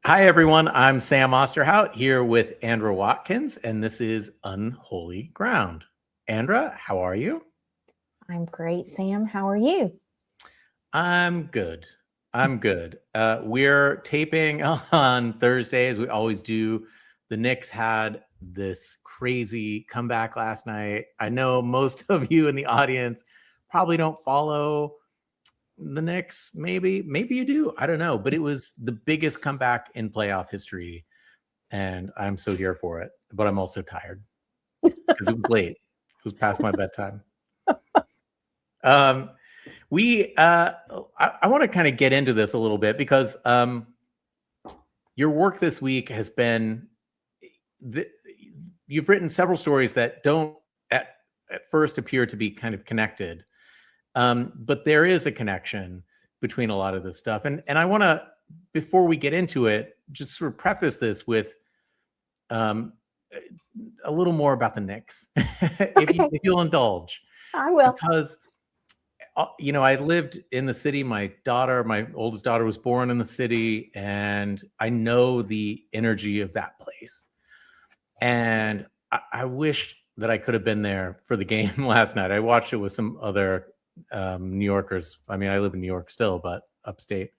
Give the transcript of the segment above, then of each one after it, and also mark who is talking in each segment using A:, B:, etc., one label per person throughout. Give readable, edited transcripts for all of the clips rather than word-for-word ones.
A: Hi, everyone. I'm Sam Osterhout here with Andra Watkins, and this is Unholy Ground. Andra, how are you?
B: I'm great, Sam. How are you?
A: I'm good. We're taping on Thursday, as we always do. The Knicks had this crazy comeback last night. I know most of you in the audience probably don't follow the Knicks. Maybe you do. I don't know. But it was the biggest comeback in playoff history. And I'm so here for it, but I'm also tired because it was late. It was past my bedtime. I want to kind of get into this a little bit because your work this week has been, you've written several stories that don't at first appear to be kind of connected, but there is a connection between a lot of this stuff. And I want to, before we get into it, just sort of preface this with a little more about the Knicks, if you'll indulge.
B: I will.
A: Because, I lived in the city. My oldest daughter was born in the city, and I know the energy of that place. And I wish that I could have been there for the game last night. I watched it with some other New Yorkers. I mean, I live in New York still, but upstate.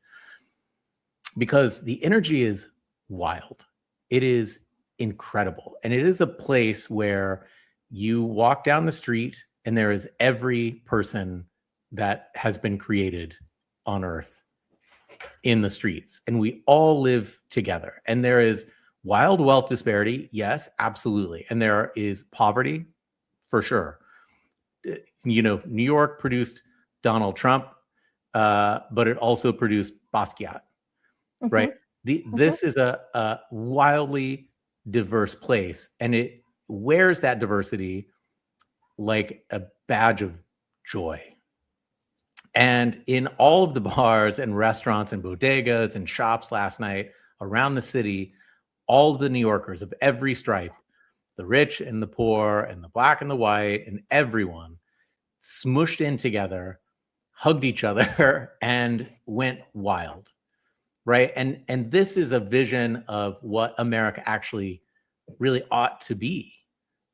A: Because the energy is wild. It is incredible. And it is a place where you walk down the street and there is every person that has been created on earth in the streets. And we all live together. And there is wild wealth disparity. Yes, absolutely. And there is poverty for sure. New York produced Donald Trump, but it also produced Basquiat, right? This is a wildly diverse place, and it wears that diversity like a badge of joy. And in all of the bars and restaurants and bodegas and shops last night around the city, all of the New Yorkers of every stripe, the rich and the poor and the black and the white, and everyone smushed in together, hugged each other, and went wild. Right. And this is a vision of what America actually really ought to be.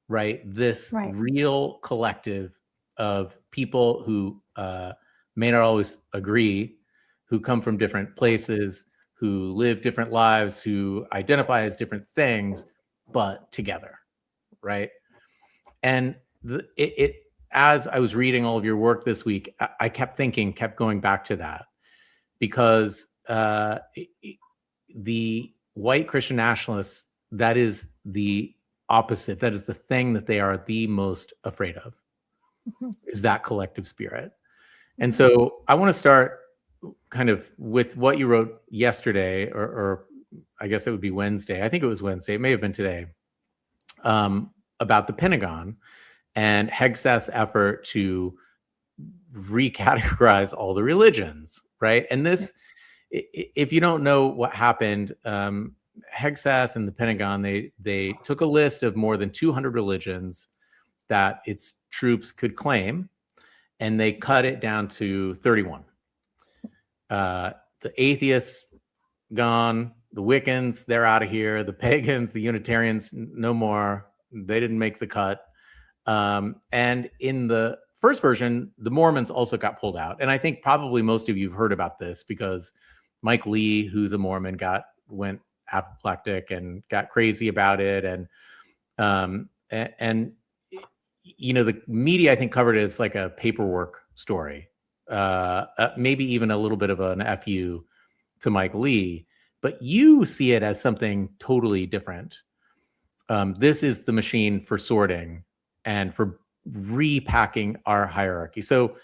A: Right. This real collective of people who may not always agree, who come from different places, who live different lives, who identify as different things, but together. Right. And as I was reading all of your work this week, I kept going back to that, because the white Christian nationalists, that is the opposite. That is the thing that they are the most afraid of, is that collective spirit. And so I want to start kind of with what you wrote yesterday, or I guess it would be Wednesday. I think it was Wednesday. It may have been today, about the Pentagon and Hegseth's effort to recategorize all the religions, right? And this, if you don't know what happened, Hegseth and the Pentagon, they took a list of more than 200 religions that its troops could claim, and they cut it down to 31. The atheists, gone. The Wiccans, they're out of here. The pagans, the Unitarians, no more. They didn't make the cut. And in the first version, the Mormons also got pulled out. And I think probably most of you have heard about this, because Mike Lee, who's a Mormon, went apoplectic and got crazy about it. And the media, I think, covered it as like a paperwork story, maybe even a little bit of an FU to Mike Lee. But you see it as something totally different. This is the machine for sorting and for repacking our hierarchy. So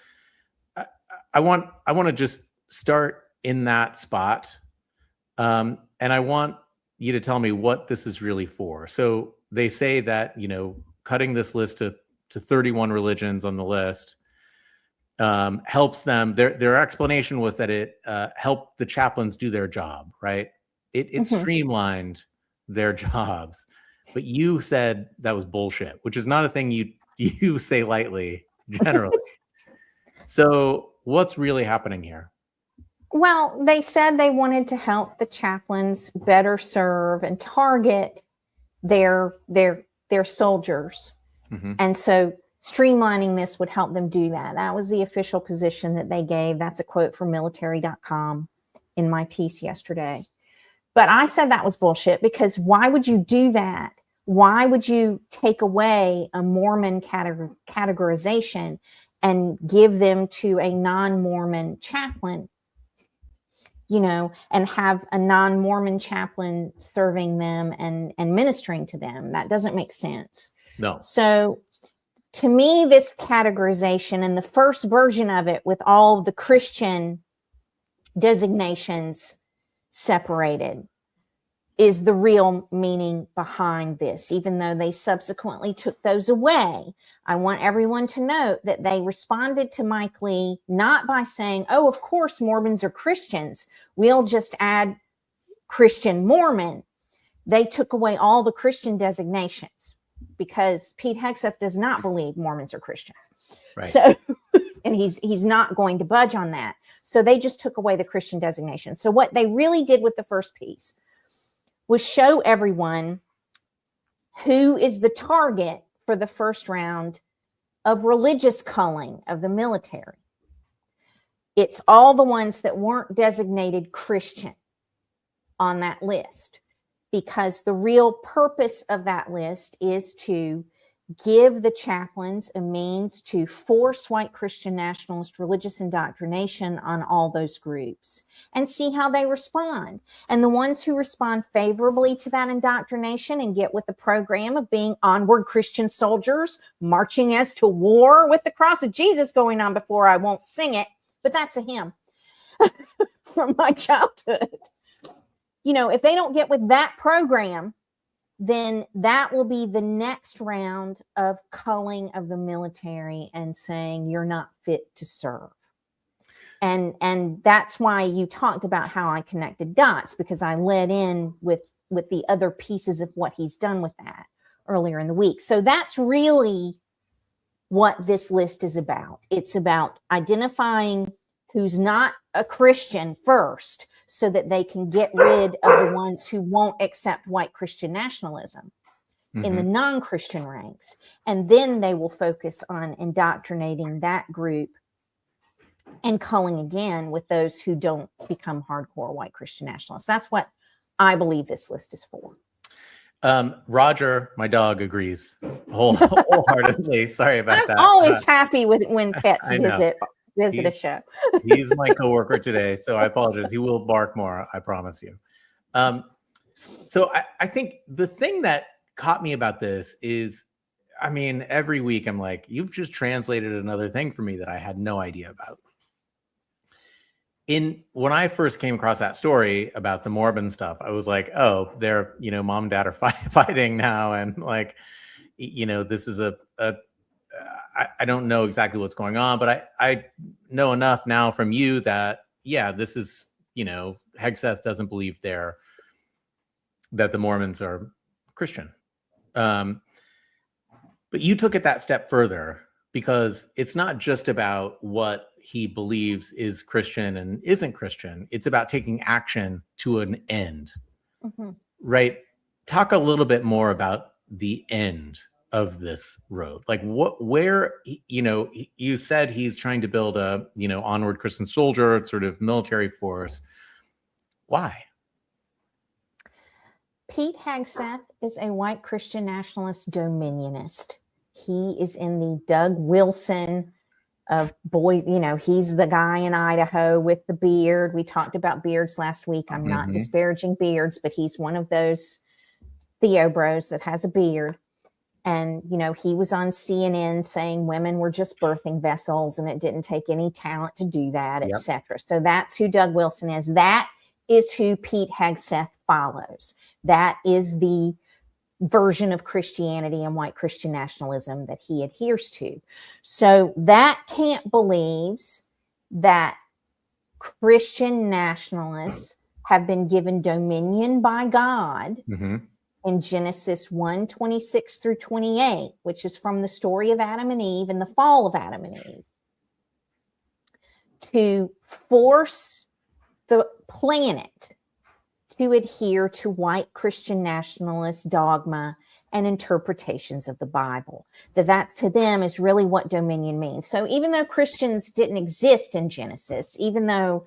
A: I want to just start in that spot. And I want you to tell me what this is really for. So they say that, cutting this list to 31 religions on the list helps them. Their explanation was that it helped the chaplains do their job, right? It streamlined their jobs. But you said that was bullshit, which is not a thing you say lightly, generally. So what's really happening here?
B: Well, they said they wanted to help the chaplains better serve and target their soldiers.
A: Mm-hmm.
B: And so streamlining this would help them do that. That was the official position that they gave. That's a quote from military.com in my piece yesterday. But I said that was bullshit, because why would you do that? Why would you take away a Mormon categorization and give them to a non-Mormon chaplain, and have a non-Mormon chaplain serving them and ministering to them? That doesn't make sense.
A: No.
B: So to me, this categorization and the first version of it with all the Christian designations separated is the real meaning behind this, even though they subsequently took those away. I want everyone to note that they responded to Mike Lee not by saying, oh, of course, Mormons are Christians, we'll just add Christian Mormon. They took away all the Christian designations, because Pete Hegseth does not believe Mormons are Christians.
A: Right.
B: So, and he's not going to budge on that. So they just took away the Christian designation. So what they really did with the first piece was show everyone who is the target for the first round of religious culling of the military. It's all the ones that weren't designated Christian on that list, because the real purpose of that list is to give the chaplains a means to force white Christian nationalist religious indoctrination on all those groups and see how they respond. And the ones who respond favorably to that indoctrination and get with the program of being onward Christian soldiers, marching as to war with the cross of Jesus going on before, I won't sing it, but that's a hymn from my childhood. If they don't get with that program, then that will be the next round of culling of the military and saying you're not fit to serve. And that's why you talked about how I connected dots, because I led in with the other pieces of what he's done with that earlier in the week. So that's really what this list is about. It's about identifying who's not a Christian first, so that they can get rid of the ones who won't accept white Christian nationalism in the non-Christian ranks. And then they will focus on indoctrinating that group and culling again with those who don't become hardcore white Christian nationalists. That's what I believe this list is for.
A: Roger, my dog, agrees wholeheartedly. Sorry about that.
B: I'm always happy when pets visit a show.
A: He's my coworker today, so I apologize. He will bark more, I promise you. So I think the thing that caught me about this is, every week I'm like, you've just translated another thing for me that I had no idea about. When I first came across that story about the Mormon stuff, I was like, oh, they're, mom and dad are fighting now. And like, this is I don't know exactly what's going on, but I know enough now from you that, yeah, this is, Hegseth doesn't believe that the Mormons are Christian. But you took it that step further, because it's not just about what he believes is Christian and isn't Christian. It's about taking action to an end, right? Talk a little bit more about the end of this road. Like where, you said he's trying to build a, onward Christian soldier sort of military force. Why?
B: Pete Hegseth is a white Christian nationalist dominionist. He is in the Doug Wilson of boys. He's the guy in Idaho with the beard. We talked about beards last week. I'm not disparaging beards, but he's one of those Theo bros that has a beard. And, he was on CNN saying women were just birthing vessels and it didn't take any talent to do that, etc. So that's who Doug Wilson is. That is who Pete Hegseth follows. That is the version of Christianity and white Christian nationalism that he adheres to. So that camp believes that Christian nationalists have been given dominion by God in Genesis 1:26 through 28, which is from the story of Adam and Eve and the fall of Adam and Eve, to force the planet to adhere to white Christian nationalist dogma and interpretations of the Bible. That to them is really what dominion means. So even though Christians didn't exist in Genesis, even though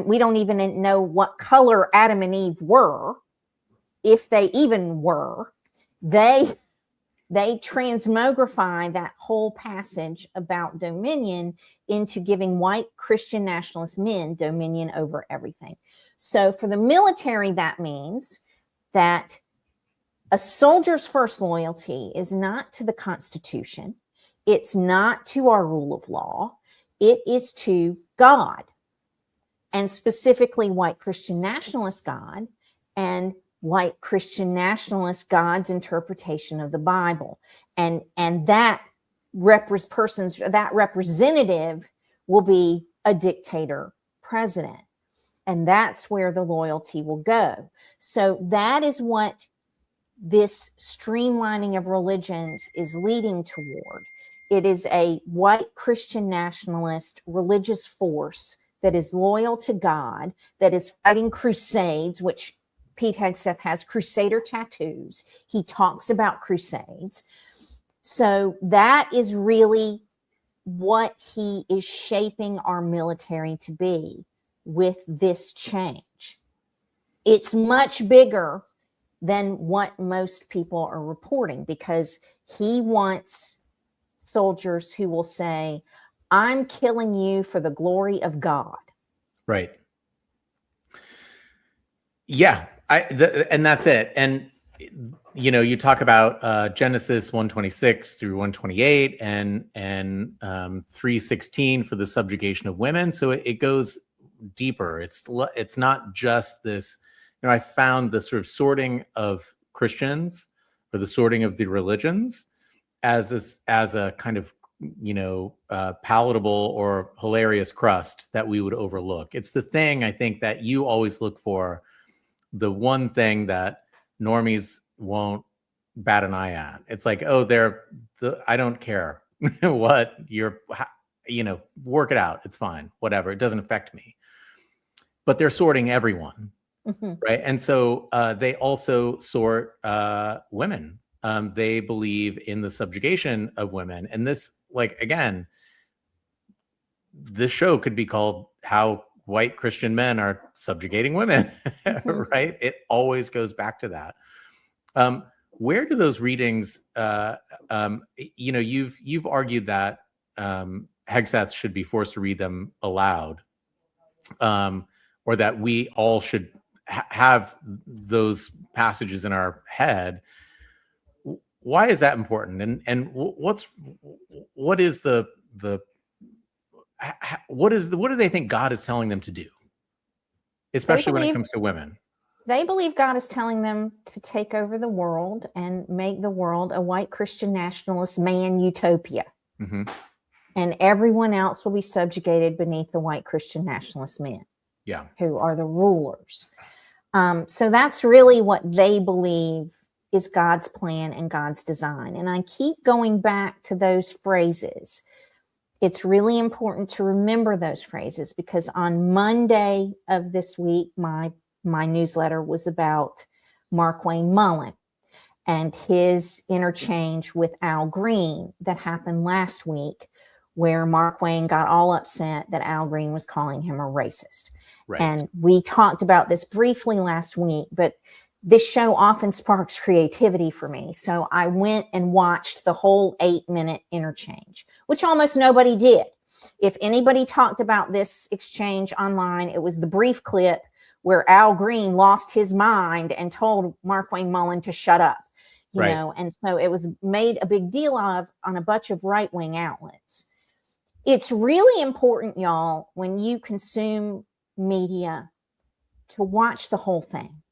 B: we don't even know what color Adam and Eve were, if they even were, they transmogrify that whole passage about dominion into giving white Christian nationalist men dominion over everything. So for the military, that means that a soldier's first loyalty is not to the Constitution. It's not to our rule of law. It is to God, and specifically white Christian nationalist God and white Christian nationalist God's interpretation of the Bible. And that representative will be a dictator president. And that's where the loyalty will go. So that is what this streamlining of religions is leading toward. It is a white Christian nationalist religious force that is loyal to God, that is fighting crusades, which Pete Hegseth has crusader tattoos. He talks about crusades. So that is really what he is shaping our military to be with this change. It's much bigger than what most people are reporting, because he wants soldiers who will say, I'm killing you for the glory of God.
A: Right. Yeah. And that's it. And, you know, you talk about Genesis 126 through 128 and 316 for the subjugation of women. So it goes deeper. It's not just this, you know, I found the sort of sorting of Christians, or the sorting of the religions, as a kind of, you know, palatable or hilarious crust that we would overlook. It's the thing I think that you always look for, the one thing that normies won't bat an eye at. It's like, oh, I don't care what you're, you know, work it out. It's fine. Whatever. It doesn't affect me. But they're sorting everyone. Mm-hmm. Right. And so they also sort women. They believe in the subjugation of women. And this, like, again, this show could be called How White Christian Men Are Subjugating Women. Mm-hmm. Right. It always goes back to that. Where do those readings, you know, you've argued that Hegseth should be forced to read them aloud, or that we all should have those passages in our head. Why is that important? And what do they think God is telling them to do, especially when it comes to women?
B: They believe God is telling them to take over the world and make the world a white Christian nationalist man utopia. Mm-hmm. And everyone else will be subjugated beneath the white Christian nationalist men.
A: Yeah.
B: Who are the rulers. So that's really what they believe is God's plan and God's design. And I keep going back to those phrases. It's really important to remember those phrases, because on Monday of this week, my newsletter was about Markwayne Mullin and his interchange with Al Green that happened last week, where Markwayne got all upset that Al Green was calling him a racist. Right. And we talked about this briefly last week, but this show often sparks creativity for me. So I went and watched the whole 8-minute interchange, which almost nobody did. If anybody talked about this exchange online, it was the brief clip where Al Green lost his mind and told Markwayne Mullin to shut up, you know, and so it was made a big deal of on a bunch of right-wing outlets. It's really important, y'all, when you consume media, to watch the whole thing.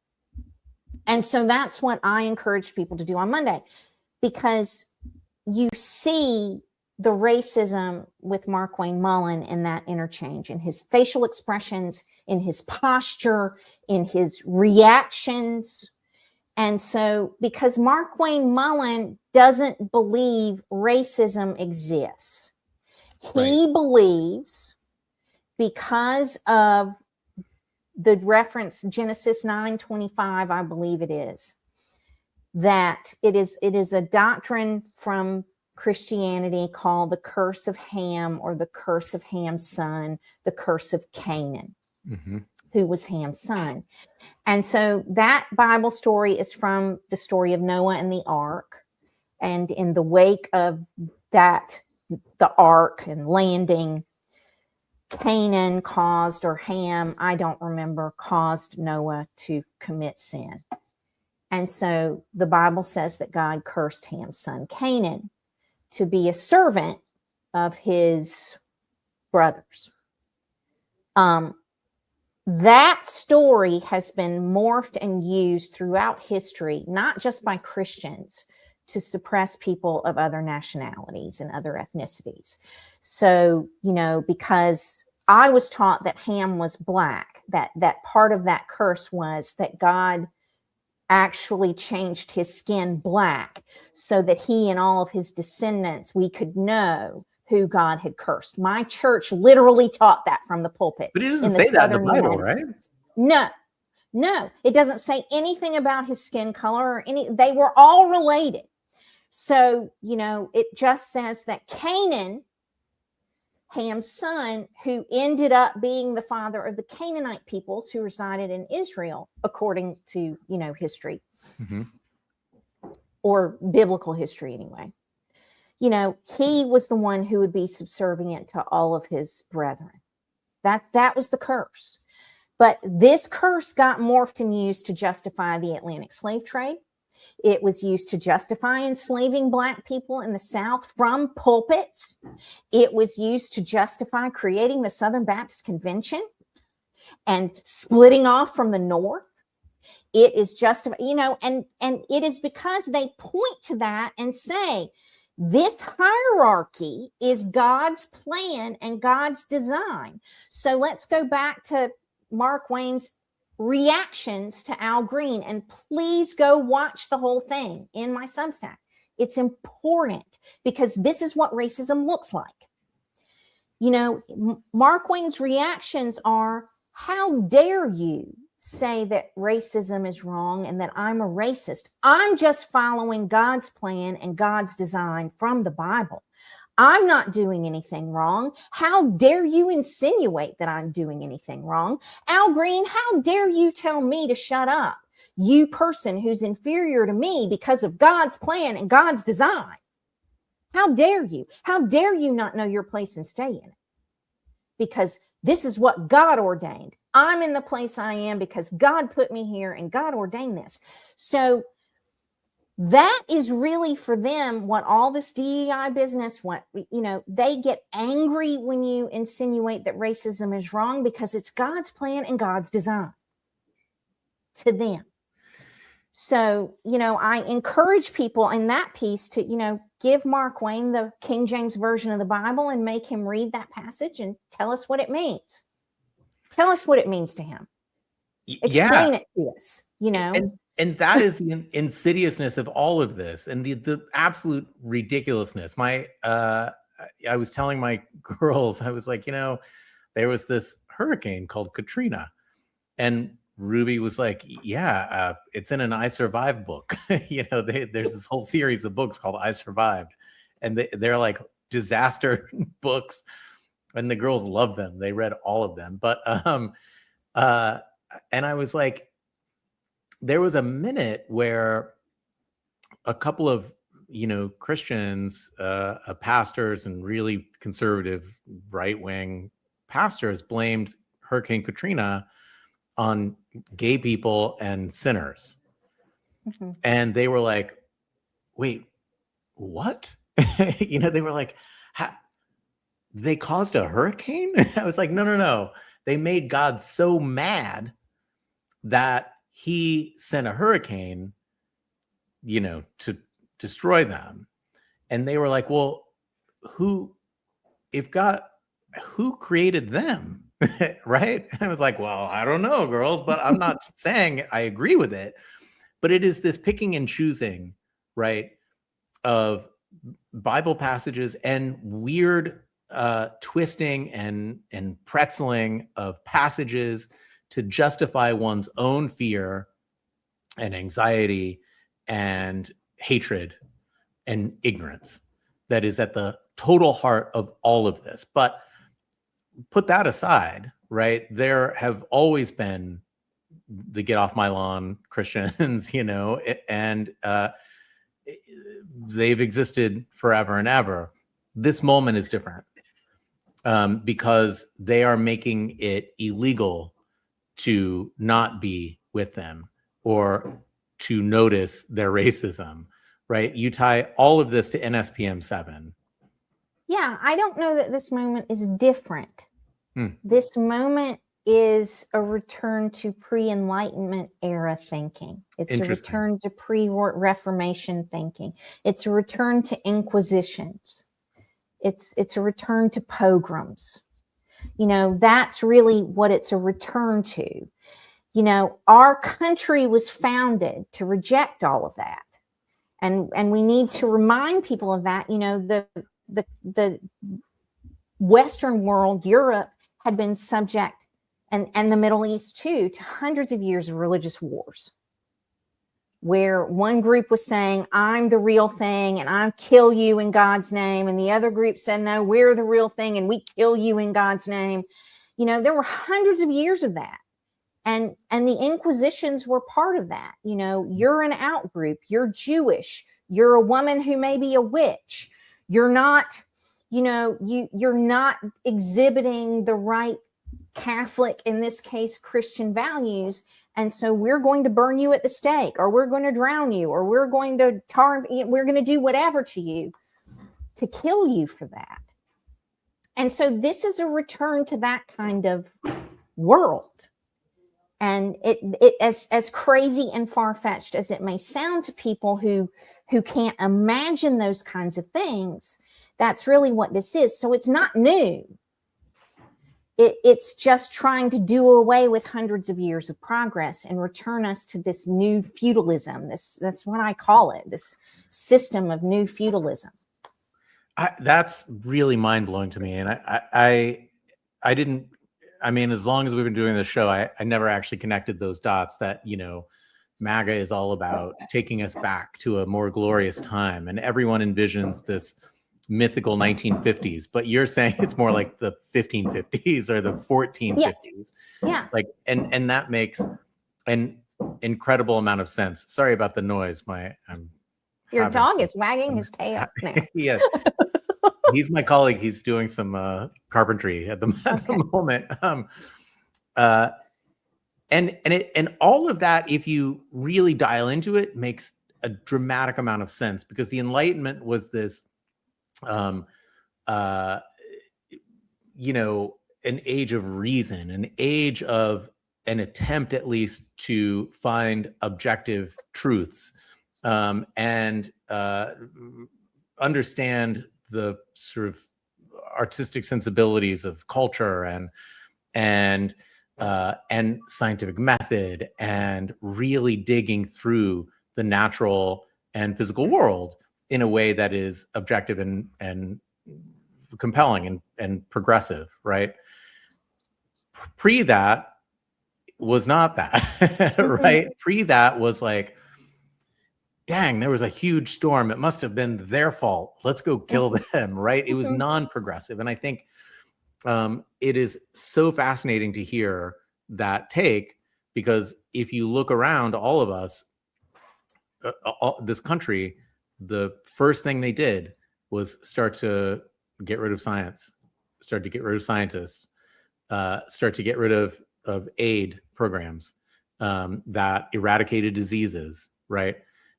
B: And so that's what I encourage people to do on Monday, because you see the racism with Markwayne Mullin in that interchange, in his facial expressions, in his posture, in his reactions. And so, because Markwayne Mullin doesn't believe racism exists, he believes, because of the reference Genesis 9:25, I believe it is, that it is a doctrine from Christianity called the curse of Ham, or the curse of Ham's son, the curse of Canaan, who was Ham's son. And so that Bible story is from the story of Noah and the ark. And in the wake of that, the ark and landing, Canaan caused, or Ham, I don't remember, caused Noah to commit sin. And so the Bible says that God cursed Ham's son Canaan to be a servant of his brothers. That story has been morphed and used throughout history, not just by Christians, to suppress people of other nationalities and other ethnicities. So, because I was taught that Ham was black, that part of that curse was that God actually changed his skin black so that he and all of his descendants, we could know who God had cursed. My church literally taught that from the pulpit.
A: But it doesn't say that in the Bible, right?
B: No, it doesn't say anything about his skin color or they were all related. So, it just says that Canaan, Ham's son, who ended up being the father of the Canaanite peoples who resided in Israel, according to, history, or biblical history anyway. He was the one who would be subservient to all of his brethren. That was the curse. But this curse got morphed and used to justify the Atlantic slave trade. It was used to justify enslaving Black people in the South from pulpits. It was used to justify creating the Southern Baptist Convention and splitting off from the North. It is justified, and it is because they point to that and say, this hierarchy is God's plan and God's design. So let's go back to Markwayne's reactions to Al Green, and please go watch the whole thing in my Substack. It's important because this is what racism looks like. Markwayne's reactions are, how dare you say that racism is wrong and that I'm a racist? I'm just following God's plan and God's design from the Bible. I'm not doing anything wrong. How dare you insinuate that I'm doing anything wrong? Al Green, how dare you tell me to shut up? You person who's inferior to me because of God's plan and God's design. How dare you? How dare you not know your place and stay in it? Because this is what God ordained. I'm in the place I am because God put me here and God ordained this. So that is really for them what all this DEI business, they get angry when you insinuate that racism is wrong because it's God's plan and God's design to them. So, I encourage people in that piece to, give Markwayne the King James Version of the Bible and make him read that passage and tell us what it means. Tell us what it means to him. Explain it to us,
A: And that is the insidiousness of all of this and the absolute ridiculousness. I was telling my girls, I was like, there was this hurricane called Katrina. And Ruby was like, yeah, it's in an I Survived book. There's this whole series of books called I Survived. And they're like disaster books. And the girls love them. They read all of them. But, and I was like, there was a minute where a couple of, Christians, pastors and really conservative right-wing pastors blamed Hurricane Katrina on gay people and sinners. And they were like, wait, what? They were like, they caused a hurricane? I was like, no. They made God so mad that he sent a hurricane, to destroy them. And they were like, well, who created them? Right? And I was like, well, I don't know, girls, but I'm not saying I agree with it. But it is this picking and choosing, right, of Bible passages and weird twisting and pretzeling of passages to justify one's own fear and anxiety and hatred and ignorance that is at the total heart of all of this. But put that aside, right? There have always been the get off my lawn Christians, you know, and they've existed forever and ever. This moment is different because they are making it illegal to not be with them or to notice their racism, right? You tie all of this to NSPM 7.
B: Yeah, I don't know that this moment is different. This moment is a return to pre-Enlightenment era thinking. It's a return to pre-Reformation thinking. It's a return to inquisitions. It's a return to pogroms. You know, that's really what it's a return to. You know, our country was founded to reject all of that. And we need to remind people of that. You know, the Western world, Europe, had been subject, and the Middle East too, to hundreds of years of religious wars, where one group was saying, I'm the real thing and I'll kill you in God's name. And the other group said, no, we're the real thing and we kill you in God's name. You know, there were hundreds of years of that. And the Inquisitions were part of that. You know, you're an out group, you're Jewish, you're a woman who may be a witch. You're not, you know, you're not exhibiting the right Catholic, in this case, Christian values. And so we're going to burn you at the stake, or we're going to drown you, or we're going to we're going to do whatever to you to kill you for that. And so this is a return to that kind of world. And it as crazy and far-fetched as it may sound to people who can't imagine those kinds of things, that's really what this is. So it's not new. It's just trying to do away with hundreds of years of progress and return us to this new feudalism. That's what I call it, this system of new feudalism.
A: That's really mind-blowing to me. And I didn't, I mean, as long as we've been doing this show, I never actually connected those dots that, you know, MAGA is all about taking us back to a more glorious time. And everyone envisions this mythical 1950s, but you're saying it's more like the 1550s or the 1450s.
B: Yeah.
A: Like, and that makes an incredible amount of sense. Sorry about the noise.
B: Your dog is wagging his tail now.
A: Yes. He's my colleague. He's doing some carpentry at the moment. And all of that, if you really dial into it, makes a dramatic amount of sense, because the Enlightenment was this, you know, an age of reason, an age of an attempt, at least, to find objective truths and understand the sort of artistic sensibilities of culture and scientific method, and really digging through the natural and physical world in a way that is objective and compelling and progressive, right? Pre that was not that, right? Pre that was like, dang, there was a huge storm. It must have been their fault. Let's go kill them, right? It was non-progressive. And I think it is so fascinating to hear that take, because if you look around all of us, this country, the first thing they did was start to get rid of science, start to get rid of scientists, start to get rid of aid programs that eradicated diseases, right?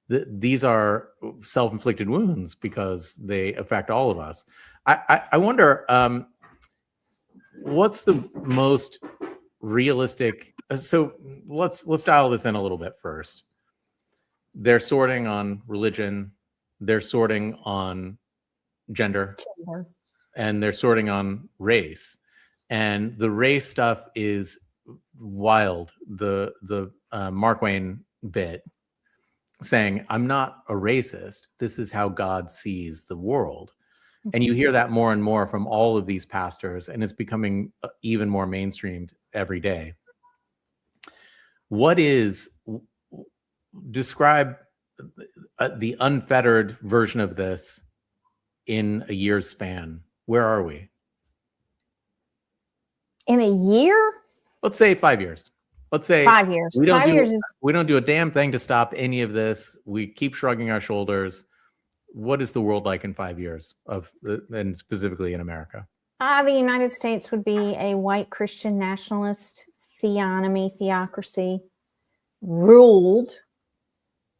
A: These are self-inflicted wounds because they affect all of us. I wonder, what's the most realistic? So let's dial this in a little bit first. They're sorting on religion, they're sorting on gender, and they're sorting on race. And the race stuff is wild. The Markwayne bit saying, I'm not a racist. This is how God sees the world. And you hear that more and more from all of these pastors, and it's becoming even more mainstreamed every day. Describe the unfettered version of this in a year's span. Where are we?
B: In a year?
A: Let's say 5 years. Let's say
B: 5 years.
A: We don't
B: 5
A: do,
B: years is...
A: we don't do a damn thing to stop any of this. We keep shrugging our shoulders. What is the world like in 5 years and specifically in America?
B: The United States would be a white Christian nationalist theocracy ruled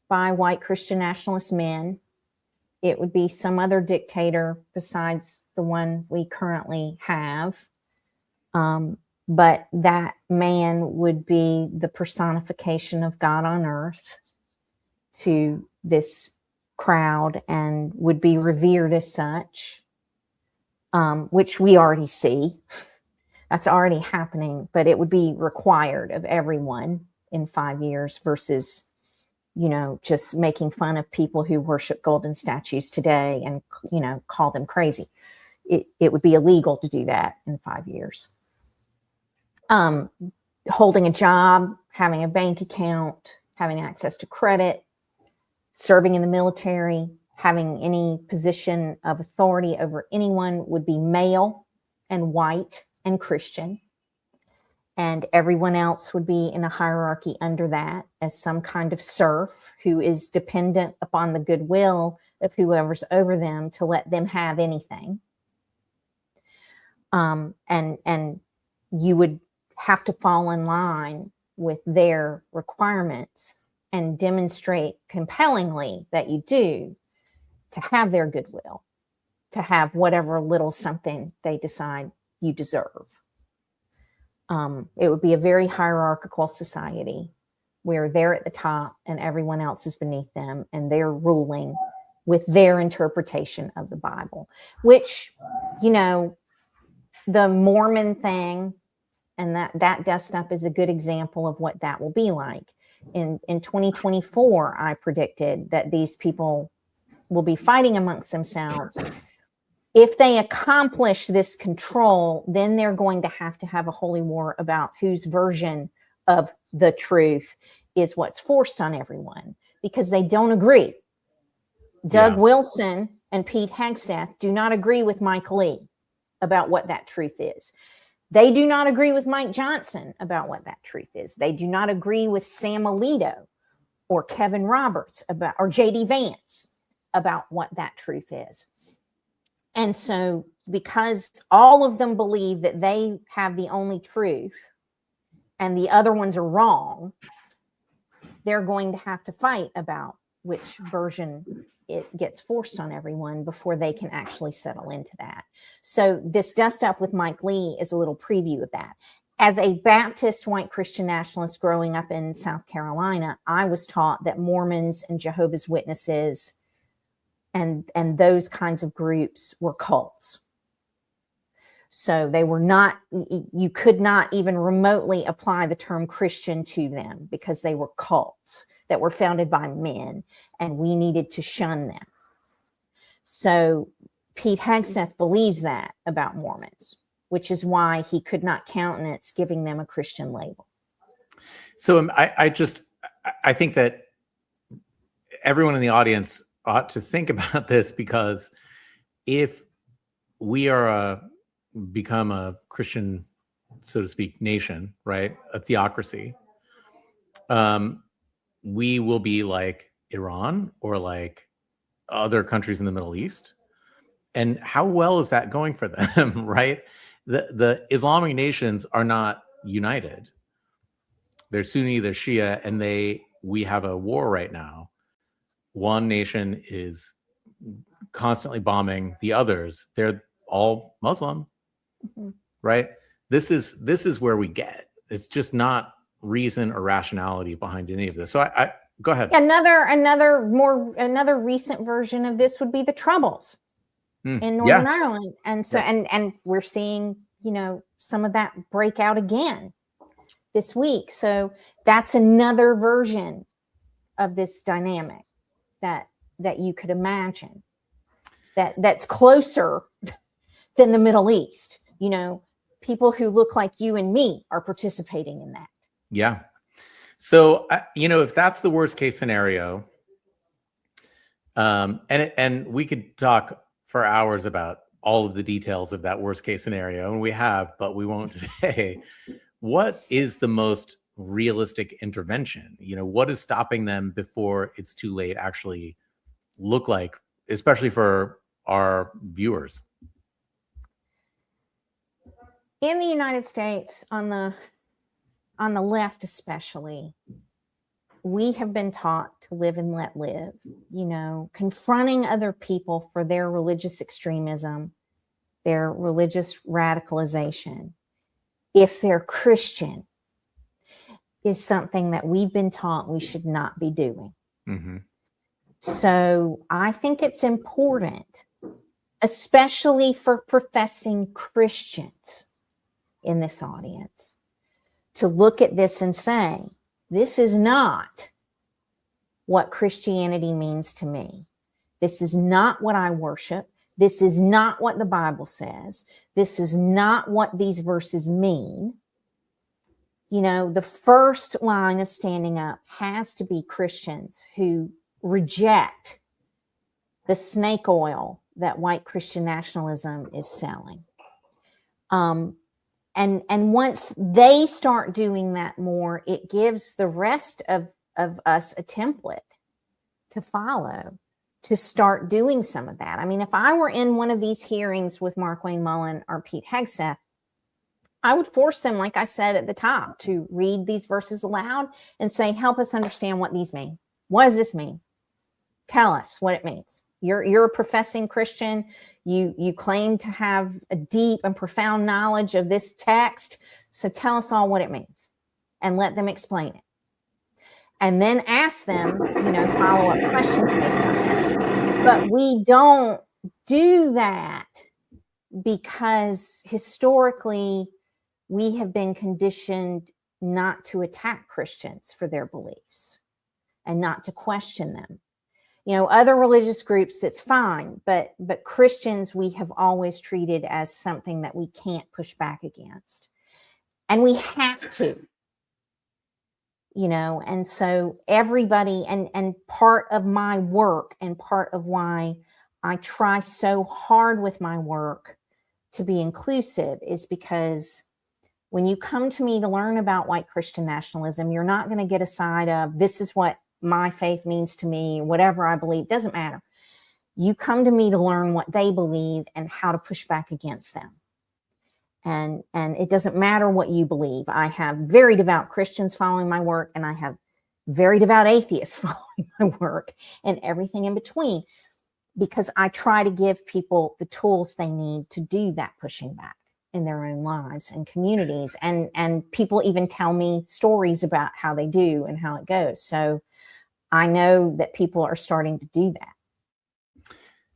B: by white Christian nationalist men. It would be some other dictator besides the one we currently have. But that man would be the personification of God on earth to this crowd and would be revered as such, which we already see. That's already happening, but it would be required of everyone in 5 years versus, just making fun of people who worship golden statues today and, call them crazy. It would be illegal to do that in 5 years. Holding a job, having a bank account, having access to credit, serving in the military, having any position of authority over anyone would be male and white and Christian. And everyone else would be in a hierarchy under that as some kind of serf who is dependent upon the goodwill of whoever's over them to let them have anything. And you would have to fall in line with their requirements and demonstrate compellingly that you do to have their goodwill, to have whatever little something they decide you deserve. It would be a very hierarchical society where they're at the top and everyone else is beneath them, and they're ruling with their interpretation of the Bible, which, the Mormon thing and that dust up is a good example of what that will be like. In 2024, I predicted that these people will be fighting amongst themselves. If they accomplish this control, then they're going to have a holy war about whose version of the truth is what's forced on everyone, because they don't agree. Doug Wilson and Pete Hegseth do not agree with Mike Lee about what that truth is. They do not agree with Mike Johnson about what that truth is. They do not agree with Sam Alito or Kevin Roberts or J.D. Vance about what that truth is. And so because all of them believe that they have the only truth and the other ones are wrong, they're going to have to fight about which version it gets forced on everyone before they can actually settle into that. So this dust up with Mike Lee is a little preview of that. As a Baptist white Christian nationalist growing up in South Carolina, I was taught that Mormons and Jehovah's Witnesses and those kinds of groups were cults. So they were not, you could not even remotely apply the term Christian to them because they were cults that were founded by men, and we needed to shun them. So Pete Hegseth believes that about Mormons, which is why he could not countenance giving them a Christian label.
A: So I think that everyone in the audience ought to think about this, because if we are become a Christian, so to speak, nation, right, a theocracy, we will be like Iran or like other countries in the Middle East. And how well is that going for them, right? The Islamic nations are not united. They're Sunni, they're Shia, and we have a war right now. One nation is constantly bombing the others. They're all Muslim, right? This is where we get. It's just not reason or rationality behind any of this. So I go ahead.
B: Another recent version of this would be the Troubles in Northern Ireland, and so and we're seeing some of that break out again this week. So that's another version of this dynamic that you could imagine that's closer than the Middle East. People who look like you and me are participating in that.
A: Yeah. So, if that's the worst case scenario, and we could talk for hours about all of the details of that worst case scenario, and we have, but we won't today. What is the most realistic intervention? What is stopping them before it's too late actually look like, especially for our viewers?
B: In the United States, on the left especially, we have been taught to live and let live, confronting other people for their religious extremism, their religious radicalization, if they're Christian, is something that we've been taught we should not be doing.
A: Mm-hmm.
B: So I think it's important, especially for professing Christians in this audience, to look at this and say, this is not what Christianity means to me. This is not what I worship. This is not what the Bible says. This is not what these verses mean. The first line of standing up has to be Christians who reject the snake oil that white Christian nationalism is selling. And once they start doing that more, it gives the rest of us a template to follow, to start doing some of that. I mean, if I were in one of these hearings with Markwayne Mullin or Pete Hegseth, I would force them, like I said at the top, to read these verses aloud and say, help us understand what these mean. What does this mean? Tell us what it means. You're a professing Christian. You claim to have a deep and profound knowledge of this text. So tell us all what it means and let them explain it. And then ask them, follow-up questions based on that. But we don't do that because historically we have been conditioned not to attack Christians for their beliefs and not to question them. Other religious groups, it's fine, but Christians we have always treated as something that we can't push back against. And we have to, and so everybody, and part of my work and part of why I try so hard with my work to be inclusive is because when you come to me to learn about white Christian nationalism, you're not going to get a side of this is what my faith means to me, whatever I believe, doesn't matter. You come to me to learn what they believe and how to push back against them. And it doesn't matter what you believe. I have very devout Christians following my work, and I have very devout atheists following my work, and everything in between, because I try to give people the tools they need to do that pushing back in their own lives and communities. And people even tell me stories about how they do and how it goes. So I know that people are starting to do that.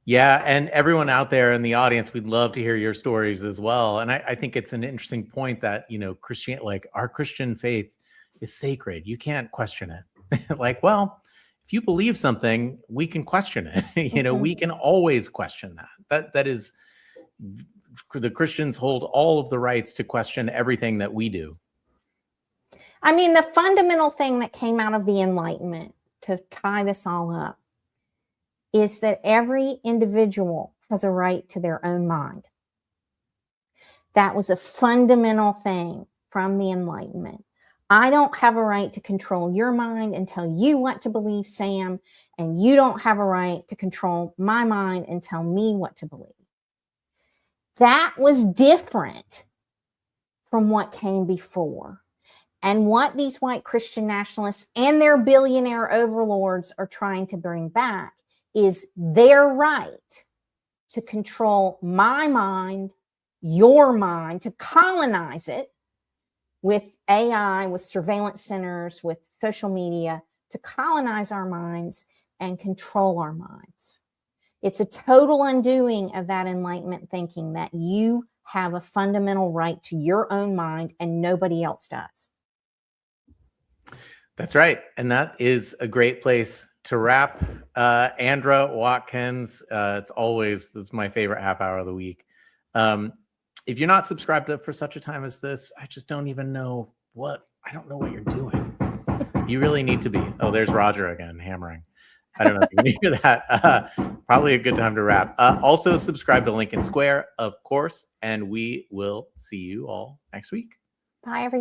A: Yeah, and everyone out there in the audience, we'd love to hear your stories as well. And I think it's an interesting point that, Christian, like our Christian faith is sacred. You can't question it. Like, well, if you believe something, we can question it. We can always question that. That is, the Christians hold all of the rights to question everything that we do.
B: I mean, the fundamental thing that came out of the Enlightenment, to tie this all up, is that every individual has a right to their own mind. That was a fundamental thing from the Enlightenment. I don't have a right to control your mind and tell you what to believe, Sam, and you don't have a right to control my mind and tell me what to believe. That was different from what came before. And what these white Christian nationalists and their billionaire overlords are trying to bring back is their right to control my mind, your mind, to colonize it with AI, with surveillance centers, with social media, to colonize our minds and control our minds. It's a total undoing of that Enlightenment thinking that you have a fundamental right to your own mind and nobody else does.
A: That's right. And that is a great place to wrap. Andra Watkins, this is my favorite half hour of the week. If you're not subscribed up for such a time as this, I just don't even know I don't know what you're doing. You really need to be. Oh, there's Roger again, hammering. I don't know if you can hear that. Probably a good time to wrap. Also, subscribe to Lincoln Square, of course, and we will see you all next week.
B: Bye, everybody.